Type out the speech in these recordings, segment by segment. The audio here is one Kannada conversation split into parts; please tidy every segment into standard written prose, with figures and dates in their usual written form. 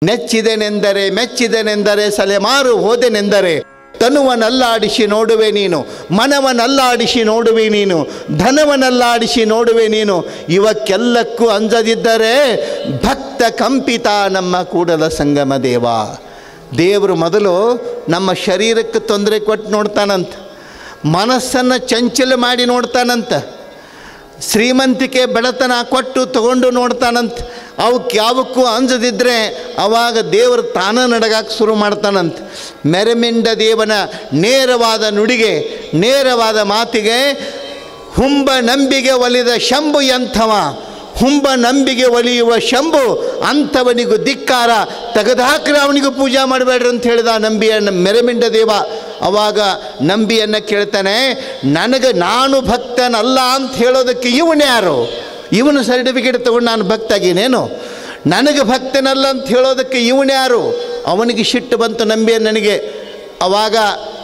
ನೆಚ್ಚಿದೆನೆಂದರೆ ಮೆಚ್ಚಿದೆನೆಂದರೆ ಸಲೆಮಾರು ಹೋದೆನೆಂದರೆ ತನುವನಲ್ಲಾಡಿಸಿ ನೋಡುವೆ ನೀನು, ಮನವನಲ್ಲಾಡಿಸಿ ನೋಡುವೆ ನೀನು, ಧನವನಲ್ಲಾಡಿಸಿ ನೋಡುವೆ ನೀನು. ಇವಕ್ಕೆಲ್ಲಕ್ಕೂ ಅಂಜದಿದ್ದರೆ ಭಕ್ತ ಕಂಪಿತ ನಮ್ಮ ಕೂಡಲ ಸಂಗಮ ದೇವ. ದೇವರು ಮೊದಲು ನಮ್ಮ ಶರೀರಕ್ಕೆ ತೊಂದರೆ ಕೊಟ್ಟು ನೋಡ್ತಾನಂತ, ಮನಸ್ಸನ್ನು ಚಂಚಲ ಮಾಡಿ ನೋಡ್ತಾನಂತ, ಶ್ರೀಮಂತಿಕೆ ಬಡತನ ಕೊಟ್ಟು ತಗೊಂಡು ನೋಡ್ತಾನಂತ. ಅವಕ್ಕೆ ಯಾವಕ್ಕೂ ಅಂಜದಿದ್ದರೆ ಅವಾಗ ದೇವರು ತಾನ ನಡಗಕ್ಕೆ ಶುರು ಮಾಡ್ತಾನಂತ. ಮೆರಮಿಂಡ ದೇವನ ನೇರವಾದ ನುಡಿಗೆ, ನೇರವಾದ ಮಾತಿಗೆ ಹುಂಬ ನಂಬಿಗೆ ಒಲಿದ ಶಂಭು ಎಂಥವ, ಹುಂಬ ನಂಬಿಗೆ ಒಲಿಯುವ ಶಂಭು ಅಂಥವನಿಗೂ ಧಿಕ್ಕಾರ, ತೆಗೆದುಹಾಕ್ರೆ ಅವನಿಗೂ ಪೂಜಾ ಮಾಡಬೇಡ್ರಿ ಅಂತ ಹೇಳಿದ ನಂಬಿಯನ್ನು ಮೆರಮಿಂಡ ದೇವ. ಅವಾಗ ನಂಬಿಯನ್ನು ಕೇಳ್ತಾನೆ, ನಾನು ಭಕ್ತನಲ್ಲ ಅಂತ ಹೇಳೋದಕ್ಕೆ ಇವನ್ಯಾರು? ಇವನು ಸರ್ಟಿಫಿಕೇಟ್ ತೊಗೊಂಡು ನಾನು ಭಕ್ತಾಗಿನೇನು? ನನಗೆ ಭಕ್ತನಲ್ಲ ಅಂತ ಹೇಳೋದಕ್ಕೆ ಇವನ್ಯಾರು? ಅವನಿಗೆ ಸಿಟ್ಟು ಬಂತು ನಂಬಿಯಣ್ಣನಿಗೆ. ಅವಾಗ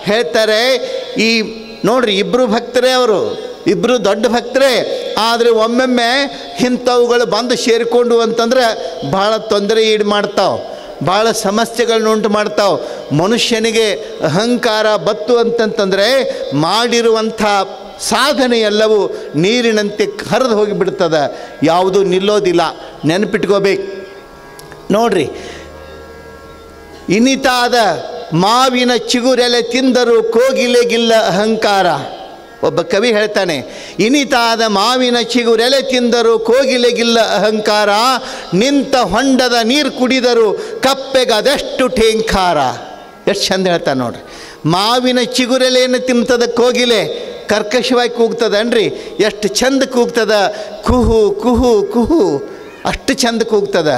ಹೇಳ್ತಾರೆ, ಈ ನೋಡ್ರಿ ಇಬ್ಬರು ಭಕ್ತರೇ, ಅವರು ಇಬ್ಬರು ದೊಡ್ಡ ಭಕ್ತರೇ. ಆದರೆ ಒಮ್ಮೊಮ್ಮೆ ಇಂಥವುಗಳು ಬಂದು ಸೇರಿಕೊಂಡು ಅಂತಂದ್ರೆ ಭಾಳ ತೊಂದರೆ ಈಡು ಮಾಡ್ತಾವೆ, ಭಾಳ ಸಮಸ್ಯೆಗಳನ್ನ ಉಂಟು ಮಾಡ್ತಾವೆ. ಮನುಷ್ಯನಿಗೆ ಅಹಂಕಾರ ಬತ್ತು ಅಂತಂತಂದರೆ ಮಾಡಿರುವಂಥ ಸಾಧನೆ ಎಲ್ಲವೂ ನೀರಿನಂತೆ ಹರಿದು ಹೋಗಿಬಿಡ್ತದೆ, ಯಾವುದೂ ನಿಲ್ಲೋದಿಲ್ಲ. ನೆನಪಿಟ್ಕೋಬೇಕು ನೋಡ್ರಿ. ಇನಿತಾದ ಮಾವಿನ ಚಿಗುರೆಲೆ ತಿಂದರೂ ಕೋಗಿಲೆಗಿಲ್ಲ ಅಹಂಕಾರ. ಒಬ್ಬ ಕವಿ ಹೇಳ್ತಾನೆ, ಇನಿತಾದ ಮಾವಿನ ಚಿಗುರೆಲೆ ತಿಂದರೂ ಕೋಗಿಲೆಗಿಲ್ಲ ಅಹಂಕಾರ, ನಿಂತ ಹೊಂಡದ ನೀರು ಕುಡಿದರೂ ಕಪ್ಪೆಗದೆಷ್ಟು ಠೇಂಕಾರ. ಎಷ್ಟು ಚಂದ ಹೇಳ್ತಾನೆ ನೋಡ್ರಿ. ಮಾವಿನ ಚಿಗುರೆಲೆಯನ್ನು ತಿಂತದ ಕೋಗಿಲೆ ಕರ್ಕಶವಾಗಿ ಕೂಗ್ತದನ್ರಿ, ಎಷ್ಟು ಚಂದ ಕೂಗ್ತದ, ಕುಹು ಕುಹು ಕುಹು, ಅಷ್ಟು ಚಂದ ಕೂಗ್ತದ.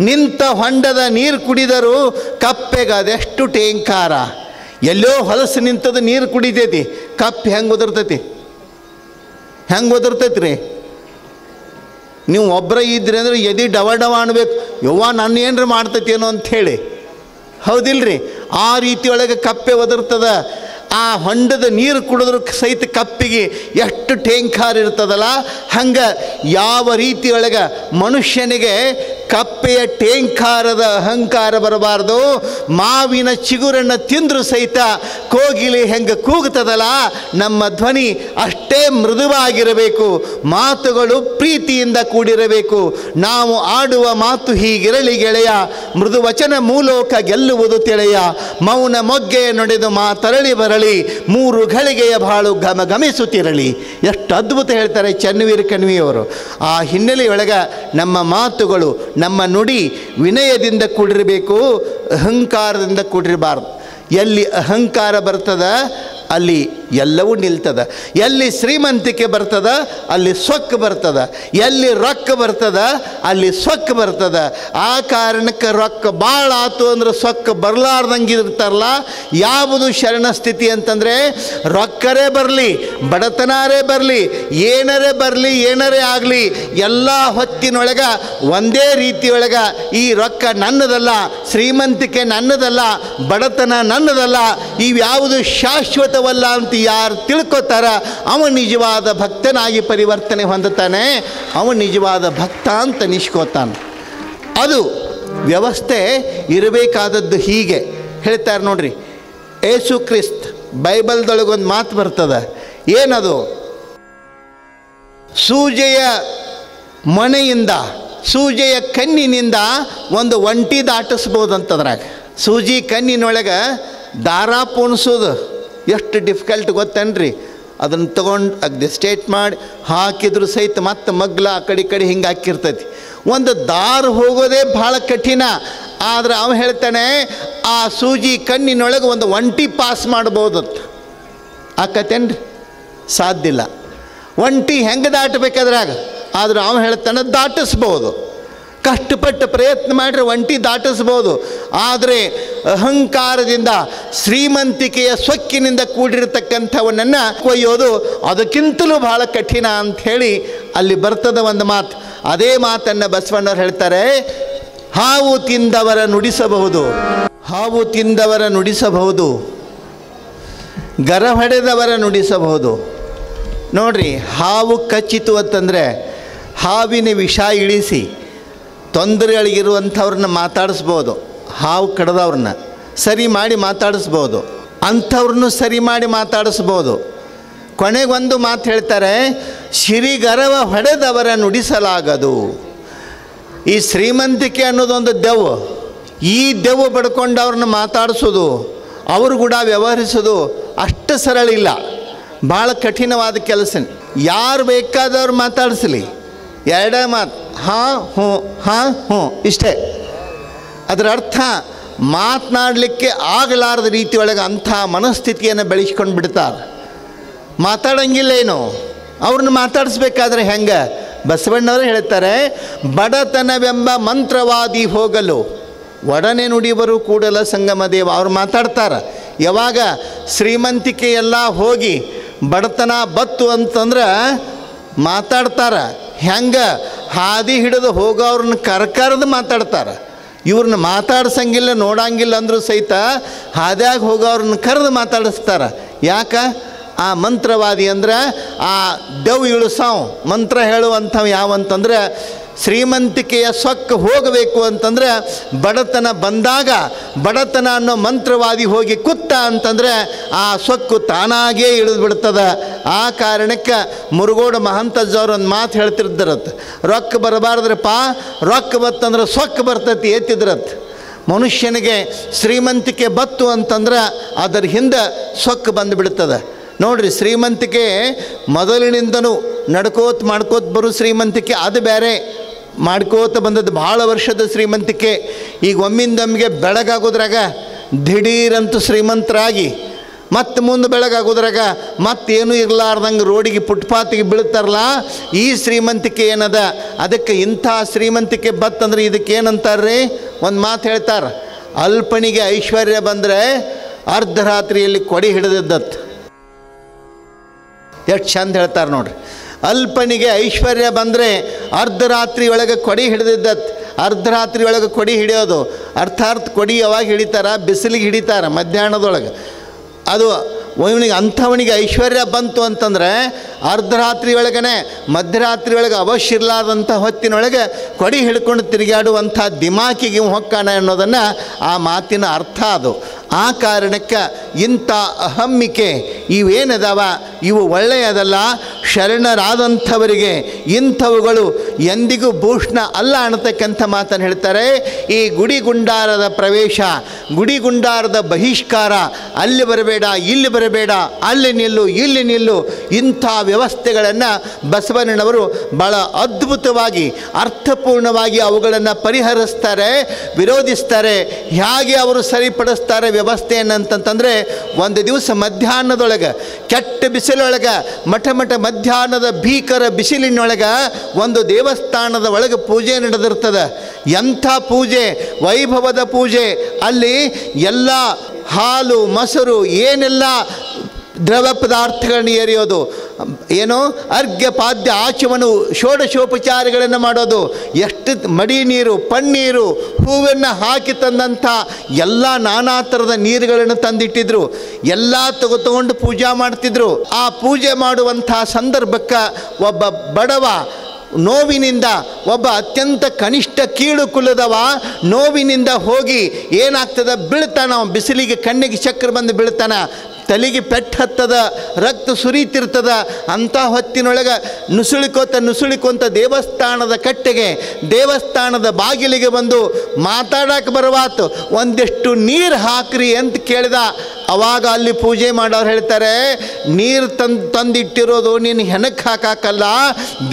ನಿಂತ ಹೊಂಡದ ನೀರು ಕುಡಿದರೂ ಕಪ್ಪೆಗೆ ಅದೆಷ್ಟು ಟೇಂಕಾರ. ಎಲ್ಲೋ ಹೊಲಸು ನಿಂತದ ನೀರು ಕುಡಿತೈತಿ, ಕಪ್ಪೆ ಹೆಂಗೆ ಒದರ್ತೈತಿ? ಹೆಂಗೆ ಒದರ್ತೈತಿ ರೀ? ನೀವು ಒಬ್ಬರ ಇದ್ರಿ ಅಂದ್ರೆ ಎದೆ ಡವ ಡವ ಅನ್ಬೇಕು, ಯವ್ವ ನನ್ನ ಏನರ ಮಾಡ್ತೈತೇನೋ ಅಂಥೇಳಿ, ಹೌದಿಲ್ರಿ? ಆ ರೀತಿಯೊಳಗೆ ಕಪ್ಪೆ ಒದರ್ತದ. ಆ ಹೊಂಡದ ನೀರು ಕುಡಿದ್ರು ಸಹಿತ ಕಪ್ಪಿಗೆ ಎಷ್ಟು ಟೇಂಕಾರ ಇರ್ತದಲ್ಲ, ಹಂಗೆ ಯಾವ ರೀತಿಯೊಳಗೆ ಮನುಷ್ಯನಿಗೆ ಕಪ್ಪೆಯ ಟೇಂಕಾರದ ಅಹಂಕಾರ ಬರಬಾರ್ದು. ಮಾವಿನ ಚಿಗುರನ್ನು ತಿಂದರೂ ಸಹಿತ ಕೋಗಿಲೆ ಹೆಂಗೆ ಕೂಗ್ತದಲ್ಲ, ನಮ್ಮ ಧ್ವನಿ ಅಷ್ಟೇ ಮೃದುವಾಗಿರಬೇಕು, ಮಾತುಗಳು ಪ್ರೀತಿಯಿಂದ ಕೂಡಿರಬೇಕು. ನಾವು ಆಡುವ ಮಾತು ಹೀಗಿರಲಿ ಗೆಳೆಯ, ಮೃದು ವಚನ ಮೂಲೋಕ ಗೆಲ್ಲುವುದು ತಿಳಿಯ, ಮೌನ ಮೊಗ್ಗೆಯ ನುಡಿದು ಮಾತರಳಿ ಬರಲಿ, ಮೂರು ಘಳಿಗೆಯ ಬಾಳು ಗಮಿಸುತ್ತಿರಲಿ. ಎಷ್ಟು ಅದ್ಭುತ ಹೇಳ್ತಾರೆ ಚನ್ನವೀರ ಕಣ್ವಿಯವರು. ಆ ಹಿನ್ನೆಲೆಯೊಳಗೆ ನಮ್ಮ ಮಾತುಗಳು, ನಮ್ಮ ನುಡಿ ವಿನಯದಿಂದ ಕೂಡಿರಬೇಕು, ಅಹಂಕಾರದಿಂದ ಕೂಡಿರಬಾರ್ದು. ಎಲ್ಲಿ ಅಹಂಕಾರ ಬರ್ತದ ಅಲ್ಲಿ ಎಲ್ಲವೂ ನಿಲ್ತದ. ಎಲ್ಲಿ ಶ್ರೀಮಂತಿಕೆ ಬರ್ತದ ಅಲ್ಲಿ ಸೊಕ್ಕು ಬರ್ತದ, ಎಲ್ಲಿ ರೊಕ್ಕ ಬರ್ತದ ಅಲ್ಲಿ ಸೊಕ್ಕು ಬರ್ತದ. ಆ ಕಾರಣಕ್ಕೆ ರೊಕ್ಕ ಭಾಳ ಆತು ಅಂದ್ರೆ ಸೊಕ್ಕ ಬರಲಾರ್ದಂಗೆ ಇರ್ತಾರಲ್ಲ, ಯಾವುದು ಶರಣ ಸ್ಥಿತಿ ಅಂತಂದರೆ ರೊಕ್ಕರೇ ಬರಲಿ, ಬಡತನಾರೇ ಬರಲಿ, ಏನರೇ ಬರಲಿ, ಏನರೇ ಆಗಲಿ, ಎಲ್ಲ ಹೊತ್ತಿನೊಳಗೆ ಒಂದೇ ರೀತಿಯೊಳಗೆ ಈ ರೊಕ್ಕ ನನ್ನದಲ್ಲ, ಶ್ರೀಮಂತಿಕೆ ನನ್ನದಲ್ಲ, ಬಡತನ ನನ್ನದಲ್ಲ, ಇವ್ಯಾವುದು ಶಾಶ್ವತವಲ್ಲ ಅಂತ ಯಾರು ತಿಳ್ಕೊತಾರ ಅವ ನಿಜವಾದ ಭಕ್ತನಾಗಿ ಪರಿವರ್ತನೆ ಹೊಂದುತ್ತಾನೆ, ಅವ ನಿಜವಾದ ಭಕ್ತ ಅಂತ ನಿಷ್ಕೋತಾನೆ. ಅದು ವ್ಯವಸ್ಥೆ ಇರಬೇಕಾದದ್ದು. ಹೀಗೆ ಹೇಳ್ತಾರೆ ನೋಡ್ರಿ. ಏಸು ಕ್ರಿಸ್ತ್ ಬೈಬಲ್ದೊಳಗೊಂದು ಮಾತು ಬರ್ತದೆ, ಏನದು? ಸೂಜೆಯ ಮೊನೆಯಿಂದ, ಸೂಜೆಯ ಕಣ್ಣಿನಿಂದ ಒಂದು ಒಂಟಿ ದಾಟಿಸ್ಬೋದು ಅಂತದ್ರಾಗ. ಸೂಜಿ ಕಣ್ಣಿನೊಳಗೆ ದಾರ ಪೋಣಿಸೋದು ಎಷ್ಟು ಡಿಫಿಕಲ್ಟ್ ಗೊತ್ತೇನ್ರಿ? ಅದನ್ನು ತೊಗೊಂಡು ಅಗ್ದಿ ಸ್ಟೇಟ್ ಮಾಡಿ ಹಾಕಿದ್ರು ಸಹಿತ ಮತ್ತೆ ಮಗ್ಲ ಆ ಕಡೆ ಹಿಂಗೆ ಹಾಕಿರ್ತೈತಿ. ಒಂದು ದಾರ ಹೋಗೋದೇ ಭಾಳ ಕಠಿಣ. ಆದರೆ ಅವ ಹೇಳ್ತಾನೆ, ಆ ಸೂಜಿ ಕಣ್ಣಿನೊಳಗೆ ಒಂದು ಒಂಟಿ ಪಾಸ್ ಮಾಡ್ಬೋದತ್ತು. ಆಕತ್ತೇನ್ರಿ? ಸಾಧ್ಯ ಇಲ್ಲ. ಒಂಟಿ ಹೆಂಗೆ ದಾಟಬೇಕಾದ್ರಾಗ? ಆದ್ರೆ ಅವ ಹೇಳ್ತಾನೆ ದಾಟಿಸ್ಬೋದು, ಕಷ್ಟಪಟ್ಟು ಪ್ರಯತ್ನ ಮಾಡಿದ್ರೆ ಒಂಟಿ ದಾಟಿಸ್ಬೋದು. ಆದರೆ ಅಹಂಕಾರದಿಂದ, ಶ್ರೀಮಂತಿಕೆಯ ಸೊಕ್ಕಿನಿಂದ ಕೂಡಿರತಕ್ಕಂಥವನನ್ನು ಕೊಯ್ಯೋದು ಅದಕ್ಕಿಂತಲೂ ಭಾಳ ಕಠಿಣ ಅಂಥೇಳಿ ಅಲ್ಲಿ ಬರ್ತದ ಒಂದು ಮಾತು. ಅದೇ ಮಾತನ್ನು ಬಸವಣ್ಣವ್ರು ಹೇಳ್ತಾರೆ, ಹಾವು ತಿಂದವರ ನುಡಿಸಬಹುದು, ಹಾವು ತಿಂದವರ ನುಡಿಸಬಹುದು, ಗರ ಹೊಡೆದವರ ನುಡಿಸಬಹುದು. ನೋಡ್ರಿ, ಹಾವು ಕಚ್ಚಿತು ಅಂತಂದರೆ ಹಾವಿನ ವಿಷ ಇಳಿಸಿ ತೊಂದರೆಗಳಿರುವಂಥವ್ರನ್ನ ಮಾತಾಡಿಸ್ಬೋದು, ಹಾವು ಕಡ್ದವ್ರನ್ನ ಸರಿ ಮಾಡಿ ಮಾತಾಡಿಸ್ಬೋದು, ಅಂಥವ್ರನ್ನೂ ಸರಿ ಮಾಡಿ ಮಾತಾಡಿಸ್ಬೋದು. ಕೊನೆಗೊಂದು ಮಾತು ಹೇಳ್ತಾರೆ, ಸಿರಿಗರವ ಹೊಡೆದವರ ನುಡಿಸಲಾಗದು. ಈ ಶ್ರೀಮಂತಿಕೆ ಅನ್ನೋದೊಂದು ದೆವ್ವು. ಈ ದೆವ್ವು ಬಡ್ಕೊಂಡು ಅವ್ರನ್ನ ಮಾತಾಡಿಸೋದು, ಅವರು ಕೂಡ ವ್ಯವಹರಿಸೋದು ಅಷ್ಟು ಸರಳ ಇಲ್ಲ, ಭಾಳ ಕಠಿಣವಾದ ಕೆಲಸ. ಯಾರು ಬೇಕಾದವ್ರು ಮಾತಾಡಿಸ್ಲಿ, ಎರಡೇ ಮಾತು, ಹಾಂ ಹ್ಞೂ ಹಾಂ ಹ್ಞೂ ಇಷ್ಟೇ. ಅದರ ಅರ್ಥ ಮಾತನಾಡಲಿಕ್ಕೆ ಆಗಲಾರದ ರೀತಿಯೊಳಗೆ ಅಂಥ ಮನಸ್ಥಿತಿಯನ್ನು ಬೆಳೆಸ್ಕೊಂಡು ಬಿಡ್ತಾರೆ. ಮಾತಾಡೋಂಗಿಲ್ಲ ಏನು, ಅವ್ರನ್ನ ಮಾತಾಡಿಸ್ಬೇಕಾದ್ರೆ ಹೆಂಗೆ? ಬಸವಣ್ಣವರು ಹೇಳ್ತಾರೆ, ಬಡತನವೆಂಬ ಮಂತ್ರವಾದಿ ಹೋಗಲು ಒಡನೆ ನುಡಿವರು ಕೂಡಲ ಸಂಗಮ ದೇವ. ಅವ್ರು ಮಾತಾಡ್ತಾರೆ. ಯಾವಾಗ ಶ್ರೀಮಂತಿಕೆ ಎಲ್ಲ ಹೋಗಿ ಬಡತನ ಬತ್ತು ಅಂತಂದ್ರೆ ಮಾತಾಡ್ತಾರೆ. ಹೆಂಗೆ? ಹಾದಿ ಹಿಡಿದು ಹೋಗೋವ್ರನ್ನ ಕರ್ಕರ್ದು ಮಾತಾಡ್ತಾರೆ. ಇವ್ರನ್ನ ಮಾತಾಡ್ಸಂಗಿಲ್ಲ, ನೋಡಂಗಿಲ್ಲ ಅಂದರೂ ಸಹಿತ ಹಾದ್ಯಾಗ ಹೋಗೋವ್ರನ್ನ ಕರೆದು ಮಾತಾಡಿಸ್ತಾರೆ. ಯಾಕೆ? ಆ ಮಂತ್ರವಾದಿ ಅಂದ್ರೆ ಆ ದೆವ್ ಇಳಿಸಾವ್ ಮಂತ್ರ ಹೇಳುವಂಥವು ಯಾವಂತಂದ್ರೆ, ಶ್ರೀಮಂತಿಕೆಯ ಸೊಕ್ಕು ಹೋಗಬೇಕು ಅಂತಂದ್ರೆ ಬಡತನ ಬಂದಾಗ ಬಡತನ ಅನ್ನೋ ಮಂತ್ರವಾದಿ ಹೋಗಿ ಕುತ್ತ ಅಂತಂದರೆ ಆ ಸೊಕ್ಕು ತಾನಾಗೇ ಇಳಿದು ಬಿಡ್ತದೆ. ಆ ಕಾರಣಕ್ಕೆ ಮುರುಗೋಡು ಮಹಂತಜ್ಜವ್ರು ಒಂದು ಮಾತು ಹೇಳ್ತಿರ್ದಿರತ್ತೆ, ರೊಕ್ಕ ಬರಬಾರ್ದ್ರಪ್ಪ, ರೊಕ್ಕ ಬತ್ತಂದ್ರೆ ಸೊಕ್ಕು ಬರ್ತೈತಿ ಎತ್ತಿದ್ರತ್ತೆ. ಮನುಷ್ಯನಿಗೆ ಶ್ರೀಮಂತಿಕೆ ಬತ್ತು ಅಂತಂದ್ರೆ ಅದರ ಹಿಂದೆ ಸೊಕ್ಕು ಬಂದುಬಿಡ್ತದೆ. ನೋಡ್ರಿ, ಶ್ರೀಮಂತಿಕೆ ಮೊದಲಿನಿಂದನೂ ನಡ್ಕೋತ ಮಾಡ್ಕೋತ ಬರೋ ಶ್ರೀಮಂತಿಕೆ ಅದು ಬೇರೆ, ಮಾಡ್ಕೋತ ಬಂದದ್ದು ಭಾಳ ವರ್ಷದ ಶ್ರೀಮಂತಿಕೆ. ಈಗ ಒಮ್ಮಿಂದೊಮ್ಮಿಗೆ ಬೆಳಗಾಗೋದ್ರಾಗ ದಿಢೀರಂತೂ ಶ್ರೀಮಂತರಾಗಿ ಮತ್ತು ಮುಂದೆ ಬೆಳಗಾಗೋದ್ರಾಗ ಮತ್ತೇನೂ ಇರಲಾರ್ದಂಗೆ ರೋಡಿಗೆ ಫುಟ್ಪಾತಿಗೆ ಬೀಳ್ತಾರಲ್ಲ, ಈ ಶ್ರೀಮಂತಿಕೆ ಏನದ. ಅದಕ್ಕೆ ಇಂಥ ಶ್ರೀಮಂತಿಕೆ ಬತ್ತಂದ್ರೆ ಇದಕ್ಕೆ ಏನಂತಾರ್ರಿ? ಒಂದು ಮಾತು ಹೇಳ್ತಾರೆ, ಅಲ್ಪನಿಗೆ ಐಶ್ವರ್ಯ ಬಂದರೆ ಅರ್ಧರಾತ್ರಿಯಲ್ಲಿ ಕೊಡಿ ಹಿಡಿದಿದ್ದತ್ತು. ಎಷ್ಟು ಚಂದ ಹೇಳ್ತಾರೆ ನೋಡ್ರಿ. ಅಲ್ಪನಿಗೆ ಐಶ್ವರ್ಯ ಬಂದರೆ ಅರ್ಧರಾತ್ರಿ ಒಳಗೆ ಕೊಡಿ ಹಿಡಿದಿದ್ದತ್ತು. ಅರ್ಧರಾತ್ರಿ ಒಳಗೆ ಕೊಡಿ ಹಿಡಿಯೋದು ಅರ್ಥಾತ್ ಕೊಡಿ ಯಾವಾಗ ಹಿಡಿತಾರ? ಬಿಸಿಲಿಗೆ ಹಿಡಿತಾರೆ ಮಧ್ಯಾಹ್ನದೊಳಗೆ. ಅದು ಇವನಿಗೆ ಅಂಥವನಿಗೆ ಐಶ್ವರ್ಯ ಬಂತು ಅಂತಂದರೆ ಅರ್ಧರಾತ್ರಿ ಒಳಗನೆ ಮಧ್ಯರಾತ್ರಿ ಒಳಗೆ ಅವಶ್ಯ ಇರಲಾರ್ದಂಥ ಹೊತ್ತಿನೊಳಗೆ ಕೊಡಿ ಹಿಡ್ಕೊಂಡು ತಿರುಗಾಡುವಂಥ ದಿಮಾಕಿಗೆ ಹೊಕ್ಕಾನ ಅನ್ನೋದನ್ನು ಆ ಮಾತಿನ ಅರ್ಥ ಅದು. ಆ ಕಾರಣಕ್ಕೆ ಇಂಥ ಅಹಮ್ಮಿಕೆ ಇವೇನದಾವ ಇವು ಒಳ್ಳೆಯದಲ್ಲ. ಶರಣರಾದಂಥವರಿಗೆ ಇಂಥವುಗಳು ಎಂದಿಗೂ ಭೂಷಣ ಅಲ್ಲ ಅನ್ನತಕ್ಕಂಥ ಮಾತನ್ನು ಹೇಳ್ತಾರೆ. ಈ ಗುಡಿಗುಂಡಾರದ ಪ್ರವೇಶ, ಗುಡಿಗುಂಡಾರದ ಬಹಿಷ್ಕಾರ, ಅಲ್ಲಿ ಬರಬೇಡ, ಇಲ್ಲಿ ಬರಬೇಡ, ಅಲ್ಲಿ ನಿಲ್ಲು, ಇಲ್ಲಿ ನಿಲ್ಲು, ಇಂಥ ವ್ಯವಸ್ಥೆಗಳನ್ನು ಬಸವಣ್ಣನವರು ಭಾಳ ಅದ್ಭುತವಾಗಿ ಅರ್ಥಪೂರ್ಣವಾಗಿ ಅವುಗಳನ್ನು ಪರಿಹರಿಸ್ತಾರೆ, ವಿರೋಧಿಸ್ತಾರೆ. ಹೇಗೆ ಅವರು ಸರಿಪಡಿಸ್ತಾರೆ ವ್ಯವಸ್ಥೆಯನ್ನು ಅಂತಂತಂದರೆ, ಒಂದು ದಿವಸ ಮಧ್ಯಾಹ್ನದೊಳಗೆ ಕೆಟ್ಟ ಬಿಸಿಲೊಳಗೆ ಮಠ ಮಧ್ಯಾಹ್ನದ ಭೀಕರ ಬಿಸಿಲಿನೊಳಗೆ ಒಂದು ದೇವಸ್ಥಾನದ ಒಳಗೆ ಪೂಜೆ ನಡೆದಿರ್ತದೆ. ಎಂಥ ಪೂಜೆ, ವೈಭವದ ಪೂಜೆ. ಅಲ್ಲಿ ಎಲ್ಲ ಹಾಲು ಮೊಸರು ಏನೆಲ್ಲ ದ್ರವ ಪದಾರ್ಥಗಳನ್ನು ಎರೆಯೋದು, ಏನು ಅರ್ಘ್ಯ ಪಾದ್ಯ ಆಚಮನು ಷೋಡಶೋಪಚಾರಗಳನ್ನು ಮಾಡೋದು, ಎಷ್ಟು ಮಡಿ ನೀರು, ಪನ್ನೀರು, ಹೂವನ್ನು ಹಾಕಿ ತಂದಂಥ ಎಲ್ಲ ನಾನಾ ಥರದ ನೀರುಗಳನ್ನು ತಂದಿಟ್ಟಿದ್ರು. ಎಲ್ಲ ತಗೊಂಡು ಪೂಜೆ ಮಾಡ್ತಿದ್ರು. ಆ ಪೂಜೆ ಮಾಡುವಂಥ ಸಂದರ್ಭಕ್ಕೆ ಒಬ್ಬ ಬಡವ ನೋವಿನಿಂದ, ಒಬ್ಬ ಅತ್ಯಂತ ಕನಿಷ್ಠ ಕೀಳು ಕುಲದವ ನೋವಿನಿಂದ ಹೋಗಿ ಏನಾಗ್ತದೆ, ಬೀಳ್ತಾನ. ಬಿಸಿಲಿಗೆ ಕಣ್ಣಿಗೆ ಚಕ್ರ ಬಂದು ಬೀಳ್ತಾನ, ತಲೆಗೆ ಪೆಟ್ಟು ಹತ್ತದ, ರಕ್ತ ಸುರಿತಿರ್ತದ. ಅಂಥ ಹೊತ್ತಿನೊಳಗೆ ನುಸುಳಿಕೊಂತ ದೇವಸ್ಥಾನದ ಕಟ್ಟೆಗೆ, ದೇವಸ್ಥಾನದ ಬಾಗಿಲಿಗೆ ಬಂದು ಮಾತಾಡಕ್ಕೆ ಬರವಾತು, ಒಂದಿಷ್ಟು ನೀರು ಹಾಕ್ರಿ ಅಂತ ಕೇಳಿದ. ಅವಾಗ ಅಲ್ಲಿ ಪೂಜೆ ಮಾಡೋರು ಹೇಳ್ತಾರೆ, ನೀರು ತಂದಿಟ್ಟಿರೋದು ನೀನು ಹೆಣಕ್ಕೆ ಹಾಕಲ್ಲ,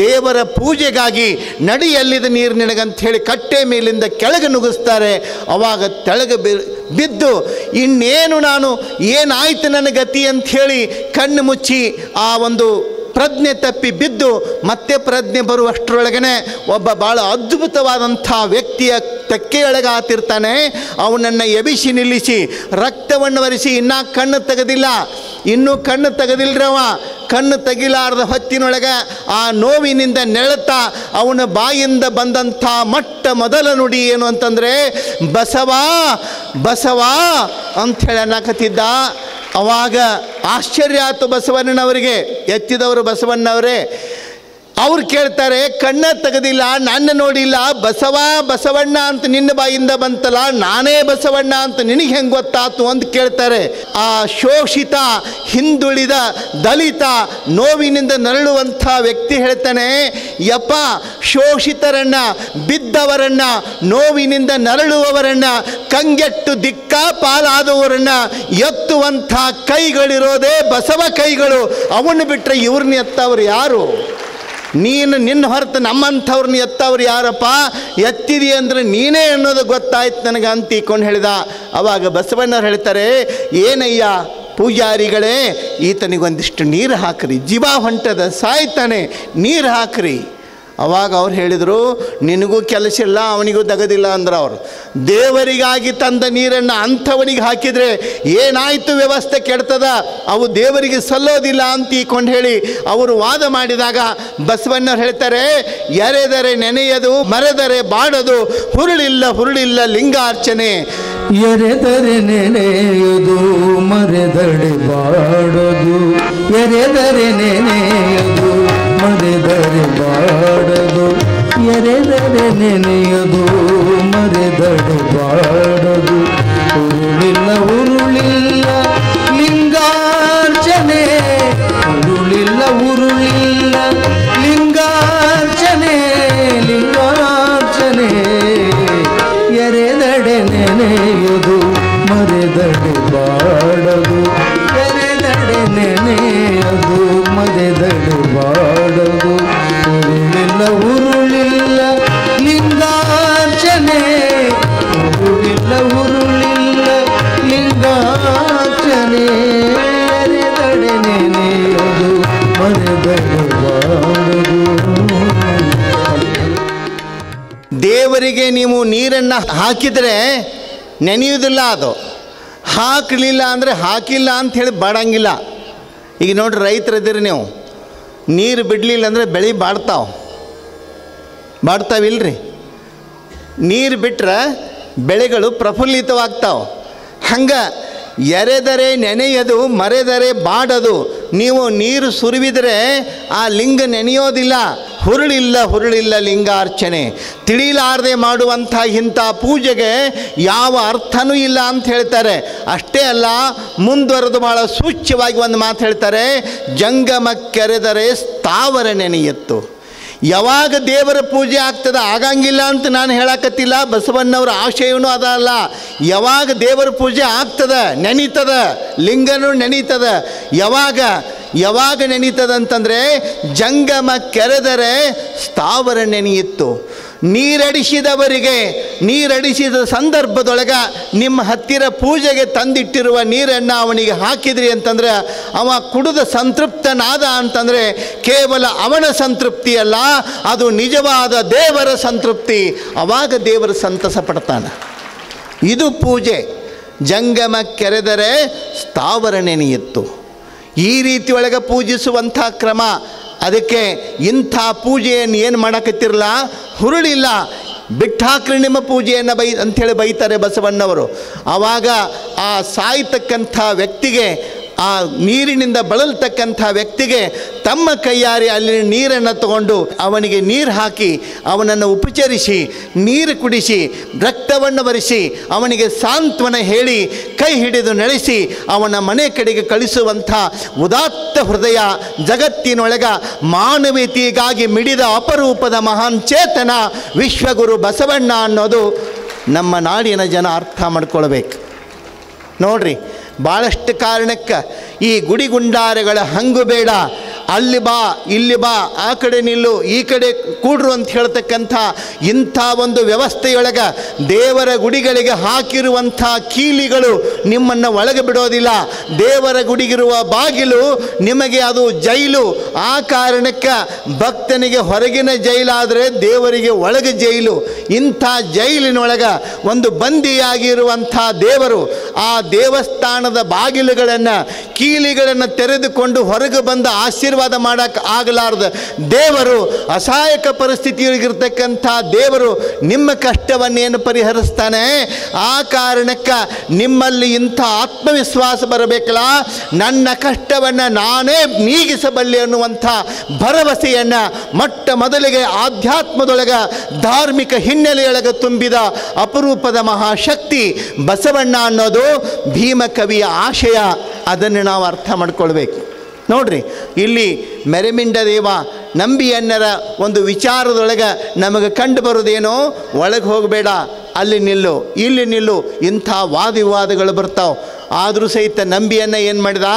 ದೇವರ ಪೂಜೆಗಾಗಿ ನಡಿಯಲ್ಲಿದ ನೀರು ನಿನಗಂತ ಹೇಳಿ ಕಟ್ಟೆ ಮೇಲಿಂದ ಕೆಳಗೆ ನುಗ್ಗಿಸ್ತಾರೆ. ಅವಾಗ ತೆಳಗೆ ಬಿದ್ದು ಇನ್ನೇನು ನಾನು ಏನಾಯ್ತು ನನ್ನ ಗತಿ ಅಂಥೇಳಿ ಕಣ್ಣು ಮುಚ್ಚಿ ಆ ಒಂದು ಪ್ರಜ್ಞೆ ತಪ್ಪಿ ಬಿದ್ದು ಮತ್ತೆ ಪ್ರಜ್ಞೆ ಬರುವಷ್ಟರೊಳಗನೆ ಒಬ್ಬ ಭಾಳ ಅದ್ಭುತವಾದಂಥ ವ್ಯಕ್ತಿಯ ತೆಕ್ಕೆಯೊಳಗೆ ಆತಿರ್ತಾನೆ. ಅವನನ್ನು ಎಬಿಸಿ ನಿಲ್ಲಿಸಿ ರಕ್ತವನ್ನು ಒರೆಸಿ, ಇನ್ನೂ ಕಣ್ಣು ತೆಗೆದಿಲ್ಲ, ಇನ್ನೂ ಕಣ್ಣು ತೆಗೆದಿಲ್ಲರವ. ಕಣ್ಣು ತೆಗಿಲಾರ್ದ ಹೊತ್ತಿನೊಳಗೆ ಆ ನೋವಿನಿಂದ ನೆಳತಾ ಅವನ ಬಾಯಿಂದ ಬಂದಂಥ ಮೊದಲ ನುಡಿ ಏನು ಅಂತಂದರೆ, ಬಸವಾ ಬಸವಾ ಅಂಥೇಳಿ ಅನ್ನಕತ್ತಿದ್ದ. ಅವಾಗ ಆಶ್ಚರ್ಯ ಆಯಿತು ಬಸವಣ್ಣನವರಿಗೆ. ಎತ್ತಿದವರು ಬಸವಣ್ಣವರೇ. ಅವ್ರು ಕೇಳ್ತಾರೆ, ಕಣ್ಣ ತೆಗೆದಿಲ್ಲ, ನನ್ನ ನೋಡಿಲ್ಲ, ಬಸವಣ್ಣ ಅಂತ ನಿನ್ನ ಬಾಯಿಂದ ಬಂತಲ್ಲ, ನಾನೇ ಬಸವಣ್ಣ ಅಂತ ನಿನಗೆ ಹೆಂಗೆ ಗೊತ್ತಾತು ಅಂತ ಕೇಳ್ತಾರೆ. ಆ ಶೋಷಿತ, ಹಿಂದುಳಿದ, ದಲಿತ, ನೋವಿನಿಂದ ನರಳುವಂಥ ವ್ಯಕ್ತಿ ಹೇಳ್ತಾನೆ, ಯಪ್ಪ, ಶೋಷಿತರನ್ನ, ಬಿದ್ದವರನ್ನ, ನೋವಿನಿಂದ ನರಳುವವರನ್ನ, ಕಂಗೆಟ್ಟು ದಿಕ್ಕಾಪಾಲಾದವರನ್ನ ಎತ್ತುವಂಥ ಕೈಗಳಿರೋದೇ ಬಸವ ಕೈಗಳು. ಅವನ್ನ ಬಿಟ್ಟರೆ ಇವ್ರನ್ನ ಎತ್ತವ್ರು ಯಾರು? ನಿನ್ನ ಹೊರತು ನಮ್ಮಂಥವ್ರನ್ನ ಎತ್ತವ್ರು ಯಾರಪ್ಪ? ಎತ್ತಿದಿ ಅಂದರೆ ನೀನೇ ಅನ್ನೋದು ಗೊತ್ತಾಯ್ತು ನನಗೆ ಅಂತ ಈಕೊಂಡು ಹೇಳಿದ. ಅವಾಗ ಬಸವಣ್ಣವ್ರು ಹೇಳ್ತಾರೆ, ಏನಯ್ಯ ಪೂಜಾರಿಗಳೇ, ಈತನಿಗೊಂದಿಷ್ಟು ನೀರು ಹಾಕ್ರಿ, ಜೀವ ಹೊಂಟದ, ಸಾಯ್ತಾನೆ, ನೀರು ಹಾಕ್ರಿ. ಅವಾಗ ಅವ್ರು ಹೇಳಿದರು, ನಿನಗೂ ಕೆಲಸ ಇಲ್ಲ, ಅವನಿಗೂ ದಗದಿಲ್ಲ ಅಂದ್ರೆ ಅವರು ದೇವರಿಗಾಗಿ ತಂದ ನೀರನ್ನು ಅಂಥವನಿಗೆ ಹಾಕಿದರೆ ಏನಾಯಿತು, ವ್ಯವಸ್ಥೆ ಕೆಡ್ತದ, ಅವು ದೇವರಿಗೆ ಸಲ್ಲೋದಿಲ್ಲ ಅಂತ ಈಕೊಂಡು ಹೇಳಿ ಅವರು ವಾದ ಮಾಡಿದಾಗ ಬಸವಣ್ಣವ್ರು ಹೇಳ್ತಾರೆ, ಎರೆದರೆ ನೆನೆಯದು, ಮರೆದರೆ ಬಾಡದು, ಹುರುಳಿಲ್ಲ ಲಿಂಗಾರ್ಚನೆ. ಎರೆದರೆ ನೆನೆಯುವುದು, ಮರೆದಡೆ ಬಾಡದು, ಎರೆದರೆ ನೆನೆಯುವುದು, ಮರೆದರೆ ಬಾಡದು, ಎರೆದರೆ ನೆನೆಯುವುದು, ಮರೆದಡೆ ಬಾಡದು, ಉರುಳಿಲ್ಲ ಲಿಂಗಾರ್ಚನೆ, ಉರುಳಿಲ್ಲ ಲಿಂಗಾರ್ಚನೆ, ಎರೆದಡೆ ನೆನೆಯುವುದು, ಮರೆದಡೆ ಬಾಡದು, ಎರೆದಡೆ ನೆನೆಯುವುದು, ಮರೆದಡೆ ಬಾಡದು, ಉರುಳಿಲ್ಲ ಲಿಂಗಾರ್ಚನೆ, ಉರುಳಿಲ್ಲ ಲಿಂಗಾರ್ಚನೆ, ಎರೆದಡೆ ನೆನೆಯುವುದು, ಮರೆದಡೆ ಬಾಡದು. ದೇವರಿಗೆ ನೀವು ನೀರನ್ನು ಹಾಕಿದರೆ ನೆನೆಯುವುದಿಲ್ಲ, ಅದು ಹಾಕಲಿಲ್ಲ ಅಂದರೆ ಹಾಕಿಲ್ಲ ಅಂಥೇಳಿ ಬಾಡಂಗಿಲ್ಲ. ಈಗ ನೋಡ್ರಿ, ರೈತರಿದ್ದೀರಿ ನೀವು, ನೀರು ಬಿಡಲಿಲ್ಲ ಅಂದರೆ ಬೆಳೆ ಬಾಡ್ತಾವಿಲ್ರಿ. ನೀರು ಬಿಟ್ಟರೆ ಬೆಳೆಗಳು ಪ್ರಫುಲ್ಲಿತವಾಗ್ತಾವೆ. ಹಂಗೆ ಎರೆದರೆ ನೆನೆಯದು, ಮರೆದರೆ ಬಾಡದು. ನೀವು ನೀರು ಸುರಿವಿದರೆ ಆ ಲಿಂಗ ನೆನೆಯೋದಿಲ್ಲ. ಹುರುಳಿಲ್ಲ ಲಿಂಗಾರ್ಚನೆ. ತಿಳಿಲಾರದೆ ಮಾಡುವಂಥ ಇಂಥ ಪೂಜೆಗೆ ಯಾವ ಅರ್ಥನೂ ಇಲ್ಲ ಅಂತ ಹೇಳ್ತಾರೆ. ಅಷ್ಟೇ ಅಲ್ಲ, ಮುಂದುವರೆದು ಭಾಳ ಸೂಚ್ಯವಾಗಿ ಒಂದು ಮಾತು ಹೇಳ್ತಾರೆ, ಜಂಗಮಕ್ಕೆರೆದರೆ ಸ್ಥಾವರ ನೆನೆಯತ್ತು. ಯಾವಾಗ ದೇವರ ಪೂಜೆ ಆಗ್ತದೆ ಆಗಂಗಿಲ್ಲ ಅಂತ ನಾನು ಹೇಳಕತ್ತಿಲ್ಲ, ಬಸವಣ್ಣವರ ಆಶಯವೂ ಅದಲ್ಲ. ಯಾವಾಗ ದೇವರ ಪೂಜೆ ಆಗ್ತದೆ ನೆನೀತದ, ಲಿಂಗನೂ ನೆನೀತದ. ಯಾವಾಗ ನೆನೀತದ ಅಂತಂದರೆ ಜಂಗಮ ಕೆರೆದರೆ ಸ್ಥಾವರ ನೆನೆಯಿತ್ತು. ನೀರಡಿಸಿದ ಸಂದರ್ಭದೊಳಗೆ ನಿಮ್ಮ ಹತ್ತಿರ ಪೂಜೆಗೆ ತಂದಿಟ್ಟಿರುವ ನೀರನ್ನು ಅವನಿಗೆ ಹಾಕಿದ್ರಿ ಅಂತಂದರೆ ಅವ ಕುಡಿದ ಸಂತೃಪ್ತನಾದ ಅಂತಂದರೆ ಕೇವಲ ಅವನ ಸಂತೃಪ್ತಿ ಅಲ್ಲ, ಅದು ನಿಜವಾದ ದೇವರ ಸಂತೃಪ್ತಿ. ಅವಾಗ ದೇವರ ಸಂತಸ ಪಡ್ತಾನೆ. ಇದು ಪೂಜೆ. ಜಂಗಮ ಕೆರೆದರೆ ಸ್ಥಾವರ ನೆನೆಯಿತ್ತು. ಈ ರೀತಿ ಒಳಗೆ ಪೂಜಿಸುವಂಥ ಕ್ರಮ. ಅದಕ್ಕೆ ಇಂಥ ಪೂಜೆಯನ್ನು ಏನು ಮಾಡಕತ್ತಿರಲ್ಲ, ಹುರುಳಿಲ್ಲ, ಬಿಟ್ಟಾಕ್ರಿ ನಿಮ್ಮ ಪೂಜೆಯನ್ನು ಅಂಥೇಳಿ ಬೈತಾರೆ ಬಸವಣ್ಣವರು. ಆವಾಗ ಆ ಸಾಯ್ತಕ್ಕಂಥ ವ್ಯಕ್ತಿಗೆ, ಆ ನೀರಿನಿಂದ ಬಳಲ್ತಕ್ಕಂಥ ವ್ಯಕ್ತಿಗೆ ತಮ್ಮ ಕೈಯಾರೆ ಅಲ್ಲಿ ನೀರನ್ನು ತಗೊಂಡು ಅವನಿಗೆ ನೀರು ಹಾಕಿ ಅವನನ್ನು ಉಪಚರಿಸಿ ನೀರು ಕುಡಿಸಿ ರಕ್ತವನ್ನು ಬರಿಸಿ ಅವನಿಗೆ ಸಾಂತ್ವನ ಹೇಳಿ ಕೈ ಹಿಡಿದು ನಡೆಸಿ ಅವನ ಮನೆ ಕಡೆಗೆ ಕಳಿಸುವಂಥ ಉದಾತ್ತ ಹೃದಯ, ಜಗತ್ತಿನೊಳಗ ಮಾನವೀಯತೆಗಾಗಿ ಮಿಡಿದ ಅಪರೂಪದ ಮಹಾನ್ ಚೇತನ ವಿಶ್ವಗುರು ಬಸವಣ್ಣ ಅನ್ನೋದು ನಮ್ಮ ನಾಡಿನ ಜನ ಅರ್ಥ ಮಾಡ್ಕೊಳ್ಬೇಕು. ನೋಡ್ರಿ, ಭಾಳಷ್ಟು ಕಾರಣಕ್ಕೆ ಈ ಗುಡಿಗುಂಡಾರಗಳ ಹಂಗು ಬೇಡ, ಅಲ್ಲಿ ಬಾ ಇಲ್ಲಿ ಬಾ, ಆ ಕಡೆ ನಿಲ್ಲು ಈ ಕಡೆ ಕೂಡ್ರು ಅಂತ ಹೇಳ್ತಕ್ಕಂಥ ಇಂಥ ಒಂದು ವ್ಯವಸ್ಥೆಯೊಳಗೆ ದೇವರ ಗುಡಿಗಳಿಗೆ ಹಾಕಿರುವಂಥ ಕೀಲಿಗಳು ನಿಮ್ಮನ್ನು ಒಳಗೆ ಬಿಡೋದಿಲ್ಲ. ದೇವರ ಗುಡಿಗಿರುವ ಬಾಗಿಲು ನಿಮಗೆ ಅದು ಜೈಲು. ಆ ಕಾರಣಕ್ಕೆ ಭಕ್ತನಿಗೆ ಹೊರಗಿನ ಜೈಲಾದರೆ ದೇವರಿಗೆ ಒಳಗೆ ಜೈಲು. ಇಂಥ ಜೈಲಿನೊಳಗೆ ಒಂದು ಬಂದಿಯಾಗಿರುವಂಥ ದೇವರು, ಆ ದೇವಸ್ಥಾನದ ಬಾಗಿಲುಗಳನ್ನು ಕೀಲಿಗಳನ್ನು ತೆರೆದುಕೊಂಡು ಹೊರಗೆ ಬಂದು ಆಶೀರ್ವಾದ ಮಾಡೋಕ್ಕೆ ಆಗಲಾರ್ದ ದೇವರು, ಅಸಹಾಯಕ ಪರಿಸ್ಥಿತಿಯೊಳಗಿರ್ತಕ್ಕಂಥ ದೇವರು ನಿಮ್ಮ ಕಷ್ಟವನ್ನೇನು ಪರಿಹರಿಸ್ತಾನೆ. ಆ ಕಾರಣಕ್ಕೆ ನಿಮ್ಮಲ್ಲಿ ಇಂಥ ಆತ್ಮವಿಶ್ವಾಸ ಬರಬೇಕಲ್ಲ, ನನ್ನ ಕಷ್ಟವನ್ನು ನಾನೇ ನೀಗಿಸಬಲ್ಲೆ ಅನ್ನುವಂಥ ಭರವಸೆಯನ್ನು ಮೊಟ್ಟ ಮೊದಲಿಗೆ ಆಧ್ಯಾತ್ಮದೊಳಗೆ ಧಾರ್ಮಿಕ ಹಿನ್ನೆಲೆಯೊಳಗೆ ತುಂಬಿದ ಅಪರೂಪದ ಮಹಾಶಕ್ತಿ ಬಸವಣ್ಣ ಅನ್ನೋದು ಭೀಮಕವಿಯ ಆಶಯ. ಅದನ್ನು ನಾವು ಅರ್ಥ ಮಾಡ್ಕೊಳ್ಬೇಕು. ನೋಡ್ರಿ, ಇಲ್ಲಿ ಮೆರೆಮಿಂಡ ದೇವ ನಂಬಿಯನ್ನರ ಒಂದು ವಿಚಾರದೊಳಗೆ ನಮಗೆ ಕಂಡು ಬರೋದೇನೋ, ಒಳಗೆ ಹೋಗಬೇಡ, ಅಲ್ಲಿ ನಿಲ್ಲು, ಇಲ್ಲಿ ನಿಲ್ಲು, ಇಂಥ ವಾದವಿವಾದಗಳು ಬರ್ತಾವೆ. ಆದರೂ ಸಹಿತ ನಂಬಿಯನ್ನ ಏನು ಮಾಡಿದ,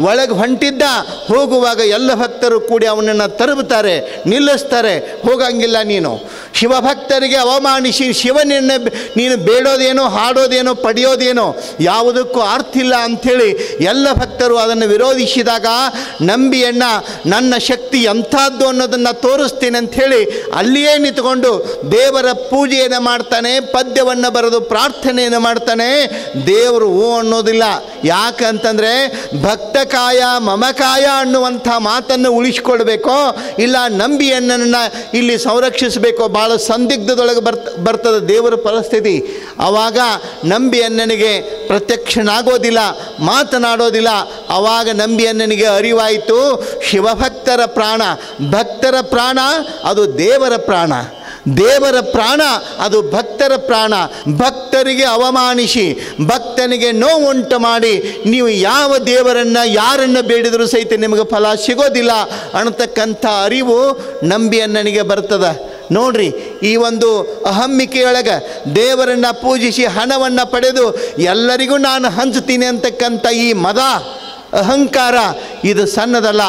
ಒಳಗೆ ಹೊಂಟಿದ್ದ. ಹೋಗುವಾಗ ಎಲ್ಲ ಭಕ್ತರು ಕೂಡಿ ಅವನನ್ನು ತರುತ್ತಾರೆ, ನಿಲ್ಲಿಸ್ತಾರೆ. ಹೋಗಂಗಿಲ್ಲ ನೀನು, ಶಿವಭಕ್ತರಿಗೆ ಅವಮಾನಿಸಿ ಶಿವನನ್ನು ನೀನು ಬೇಡೋದೇನೋ, ಹಾಡೋದೇನೋ, ಪಡೆಯೋದೇನೋ ಯಾವುದಕ್ಕೂ ಅರ್ಥ ಇಲ್ಲ ಅಂಥೇಳಿ ಎಲ್ಲ ಭಕ್ತರು ಅದನ್ನು ವಿರೋಧಿಸಿದಾಗ ನಂಬಿಯನ್ನ ನನ್ನ ಶಕ್ತಿ ಎಂಥದ್ದು ಅನ್ನೋದನ್ನು ತೋರಿಸ್ತೇನೆ ಅಂಥೇಳಿ ಅಲ್ಲಿಯೇ ನಿಂತ್ಕೊಂಡು ದೇವರ ಪೂಜೆಯನ್ನು ಮಾಡ್ತಾನೆ, ಪದ್ಯವನ್ನು ಬರೆದು ಪ್ರಾರ್ಥನೆಯನ್ನು ಮಾಡ್ತಾನೆ. ದೇವರು ಓ ಅನ್ನೋದಿಲ್ಲ. ಯಾಕಂತಂದರೆ ಭಕ್ತಕಾಯ ಮಮಕಾಯ ಅನ್ನುವಂಥ ಮಾತನ್ನು ಉಳಿಸ್ಕೊಳ್ಬೇಕೋ ಇಲ್ಲ ನಂಬಿಯನ್ನನ್ನು ಇಲ್ಲಿ ಸಂರಕ್ಷಿಸಬೇಕೋ, ಭಾಳ ಸಂದಿಗ್ಧದೊಳಗೆ ಬರ್ತದೆ ದೇವರ ಪರಿಸ್ಥಿತಿ. ಆವಾಗ ನಂಬಿಯನ್ನನಿಗೆ ಪ್ರತ್ಯಕ್ಷನಾಗೋದಿಲ್ಲ, ಮಾತನಾಡೋದಿಲ್ಲ. ಆವಾಗ ನಂಬಿಯನ್ನನಿಗೆ ಅರಿವಾಯಿತು, ಶಿವಭಕ್ತರ ಪ್ರಾಣ, ಭಕ್ತರ ಪ್ರಾಣ ಅದು ದೇವರ ಪ್ರಾಣ, ದೇವರ ಪ್ರಾಣ ಅದು ಭಕ್ತರ ಪ್ರಾಣ. ಭಕ್ತರಿಗೆ ಅವಮಾನಿಸಿ ಭಕ್ತನಿಗೆ ನೋವುಂಟು ಮಾಡಿ ನೀವು ಯಾವ ದೇವರನ್ನು ಯಾರನ್ನು ಬೇಡಿದರೂ ಸಹಿತ ನಿಮಗೆ ಫಲ ಸಿಗೋದಿಲ್ಲ ಅನ್ನತಕ್ಕಂಥ ಅರಿವು ನಂಬಿಯನ್ನನಿಗೆ ಬರ್ತದೆ. ನೋಡ್ರಿ, ಈ ಒಂದು ಅಹಮ್ಮಿಕೆಯೊಳಗೆ ದೇವರನ್ನು ಪೂಜಿಸಿ ಹಣವನ್ನು ಪಡೆದು ಎಲ್ಲರಿಗೂ ನಾನು ಹಂಚ್ತೀನಿ ಅಂತಕ್ಕಂಥ ಈ ಮದ, ಅಹಂಕಾರ ಇದು ಸಣ್ಣದಲ್ಲ.